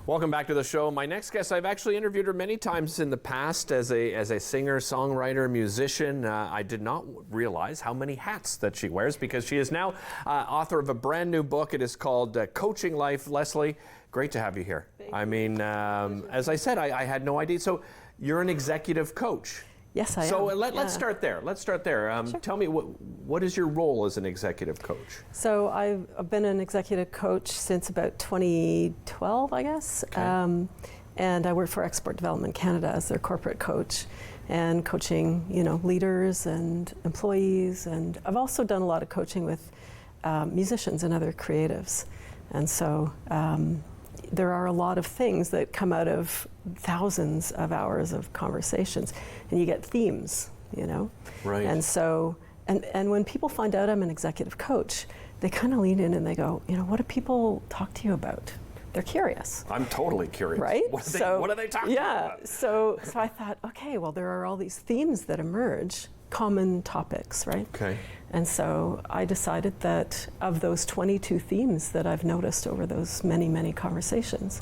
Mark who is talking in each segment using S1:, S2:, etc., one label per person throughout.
S1: Welcome back to the show. My next guest, I've actually interviewed her many times in the past as a singer, songwriter, musician. I did not realize how many hats that she wears because she is now author of a brand new book. It is called Coaching Life. Leslie, great to have you here.
S2: Thank
S1: I mean, as I said, I had no idea. So you're an executive coach.
S2: Yes, I am.
S1: So let's start there.
S2: Sure.
S1: Tell me, what is your role as an executive coach?
S2: So I've been an executive coach since about 2012, I guess.
S1: Okay.
S2: And I work for Export Development Canada as their corporate coach and coaching, leaders and employees. And I've also done a lot of coaching with musicians and other creatives. And so there are a lot of things that come out of thousands of hours of conversations, and you get themes,
S1: Right.
S2: And so, and when people find out I'm an executive coach, they kind of lean in and they go, what do people talk to you about? They're curious.
S1: I'm totally curious.
S2: Right?
S1: What are they talking about?
S2: So I thought, okay, well, there are all these themes that emerge, common topics, right?
S1: Okay.
S2: And so I decided that of those 22 themes that I've noticed over those many, many conversations,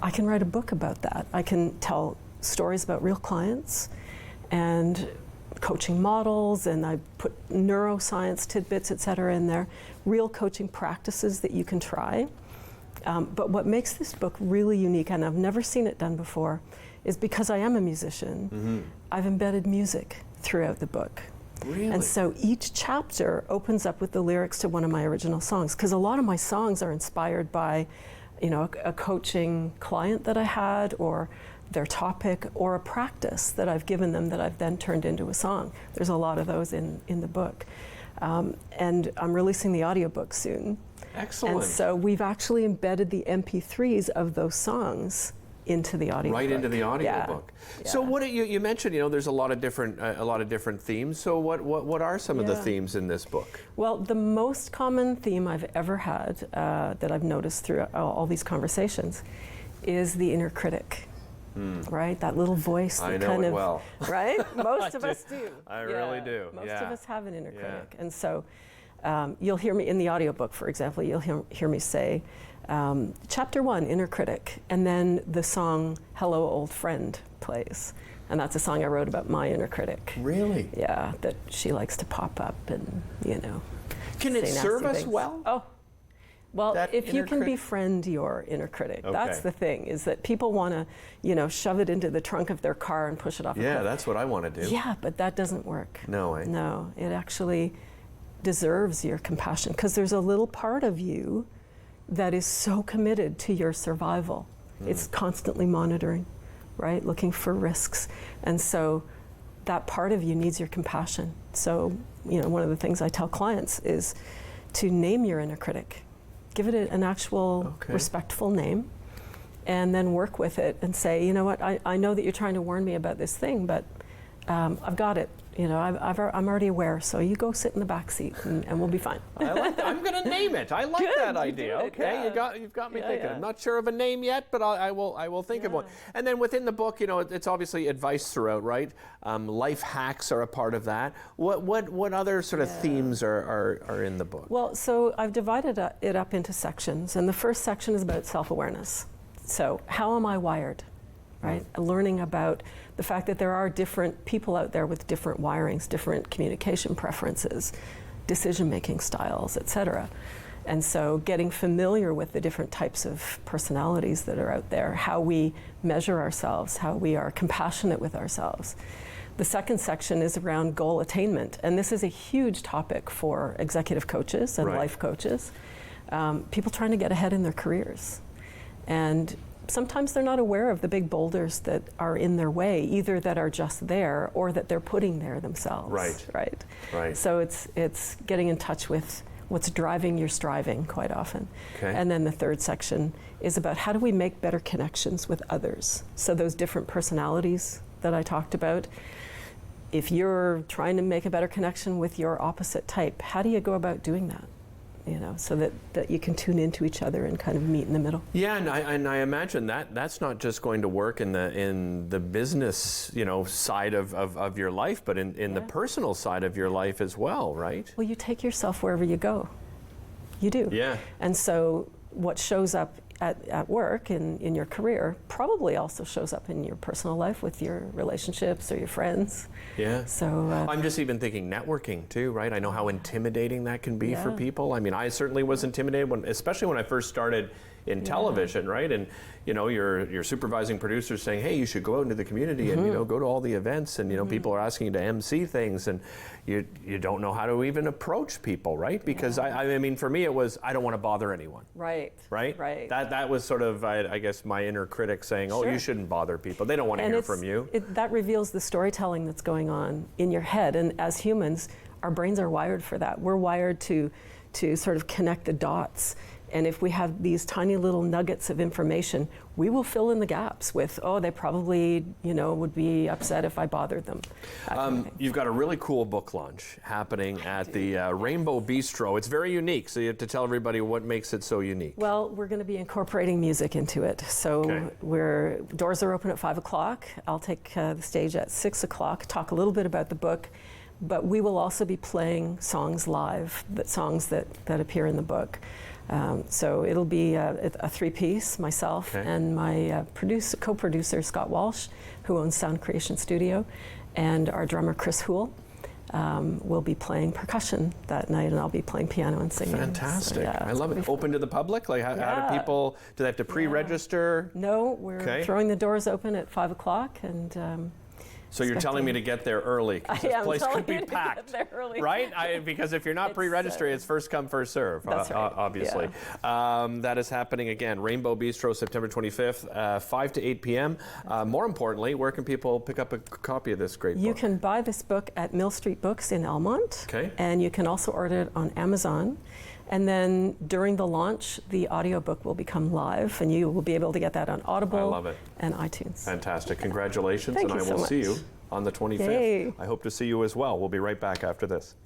S2: I can write a book about that. I can tell stories about real clients and coaching models, and I put neuroscience tidbits, et cetera, in there, real coaching practices that you can try. But what makes this book really unique, and I've never seen it done before, is because I am a musician, I've embedded music throughout the book.
S1: Really?
S2: And so each chapter opens up with the lyrics to one of my original songs, because a lot of my songs are inspired by, a coaching client that I had, or their topic, or a practice that I've given them that I've then turned into a song. There's a lot of those in the book. And I'm releasing the audiobook soon.
S1: Excellent.
S2: And so we've actually embedded the MP3s of those songs into the audiobook.
S1: Right into the audiobook.
S2: Yeah.
S1: So what you mentioned, there's a lot of different themes. So what are some of the themes in this book?
S2: Well, the most common theme I've ever had that I've noticed through all these conversations is the inner critic. Right? That little voice that
S1: I know
S2: kind
S1: it
S2: of
S1: well.
S2: Right? Most of us do.
S1: I really do.
S2: Most
S1: yeah.
S2: of us have an inner
S1: Yeah.
S2: critic. And so you'll hear me in the audiobook, for example, you'll hear me say, chapter 1, inner critic, and then the song Hello Old Friend plays. And that's a song I wrote about my inner critic.
S1: Really?
S2: Yeah, that she likes to pop up and,
S1: Can it
S2: say
S1: serve
S2: nasty
S1: us
S2: things.
S1: well?
S2: Oh, well,
S1: That
S2: if you
S1: inner
S2: can
S1: critic?
S2: befriend your inner critic,
S1: Okay.
S2: that's the thing, is that people want to, shove it into the trunk of their car and push it off a
S1: Yeah,
S2: cliff.
S1: that's what I want to do.
S2: Yeah, but that doesn't work.
S1: No way.
S2: No, it actually deserves your compassion, because there's a little part of you that is so committed to your survival. It's constantly monitoring, right? Looking for risks. And so that part of you needs your compassion. So, one of the things I tell clients is to name your inner critic. Give it an actual respectful name, and then work with it and say, you know what, I know that you're trying to warn me about this thing, but I've got it. I'm already aware, so you go sit in the back seat and we'll be fine.
S1: I like that. I'm going to name it. I like
S2: Good,
S1: that
S2: you
S1: idea.
S2: do it,
S1: Okay,
S2: yeah.
S1: you've got me
S2: Yeah,
S1: thinking.
S2: yeah.
S1: I'm not sure of a name yet, but I will think of one. And then within the book, it's obviously advice throughout, right? Life hacks are a part of that. What other sort of themes are in the book?
S2: Well, so I've divided it up into sections, and the first section is about self-awareness. So how am I wired? Right? Learning about the fact that there are different people out there with different wirings, different communication preferences, decision-making styles, etc. And so getting familiar with the different types of personalities that are out there, how we measure ourselves, how we are compassionate with ourselves. The second section is around goal attainment, and this is a huge topic for executive coaches and life coaches. People trying to get ahead in their careers. And sometimes they're not aware of the big boulders that are in their way, either that are just there or that they're putting there themselves. Right. So it's getting in touch with what's driving your striving quite often.
S1: Okay.
S2: And then the third section is about how do we make better connections with others. So those different personalities that I talked about, if you're trying to make a better connection with your opposite type, how do you go about doing that? So that you can tune into each other and kind of meet in the middle.
S1: Yeah, and I imagine that's not just going to work in the business side of your life, but in the personal side of your life as well, right?
S2: Well, you take yourself wherever you go. You do.
S1: Yeah.
S2: And so what shows up at work, in your career, probably also shows up in your personal life with your relationships or your friends.
S1: Yeah.
S2: So
S1: I'm just even thinking networking too, right? I know how intimidating that can be for people. I mean, I certainly was intimidated especially when I first started in television, right? And you know, your supervising producers saying, "Hey, you should go out into the community and you know, go to all the events." And you know, people are asking you to MC things, and you don't know how to even approach people, right? Because I mean, for me, it was I don't want to bother anyone.
S2: Right.
S1: Right.
S2: Right.
S1: That was sort of I guess my inner critic saying, "Oh, you shouldn't bother people. They don't want to hear from you."
S2: That reveals the storytelling that's going on in your head, and as humans, our brains are wired for that. We're wired to sort of connect the dots. And if we have these tiny little nuggets of information, we will fill in the gaps with, oh, they probably, you know, would be upset if I bothered them.
S1: You've got a really cool book launch happening at the Rainbow Bistro. It's very unique, so you have to tell everybody what makes it so unique.
S2: Well, we're going to be incorporating music into it. So doors are open at 5 o'clock. I'll take the stage at 6 o'clock, talk a little bit about the book, but we will also be playing songs live, songs that appear in the book. So it'll be a three-piece, myself and my co-producer Scott Walsh, who owns Sound Creation Studio, and our drummer Chris Houle will be playing percussion that night, and I'll be playing piano and singing.
S1: Fantastic.
S2: So,
S1: I love it. Open to the public? Like how do people, do they have to pre-register?
S2: No, we're throwing the doors open at 5 o'clock, and
S1: so you're telling me to get there early, because this place could be packed,
S2: get there early.
S1: right? Because if you're not pre-registering, it's first come, first serve,
S2: that's right.
S1: Obviously.
S2: Yeah.
S1: That is happening again, Rainbow Bistro, September 25th, 5 to 8 p.m. More importantly, where can people pick up a copy of this great book?
S2: You can buy this book at Mill Street Books in Almont, and you can also order it on Amazon. And then during the launch, the audiobook will become live, and you will be able to get that on Audible and iTunes.
S1: Fantastic. Congratulations.
S2: Thank
S1: and
S2: you
S1: I will
S2: so
S1: see you
S2: much.
S1: on the 25th.
S2: Yay.
S1: I hope to see you as well. We'll be right back after this.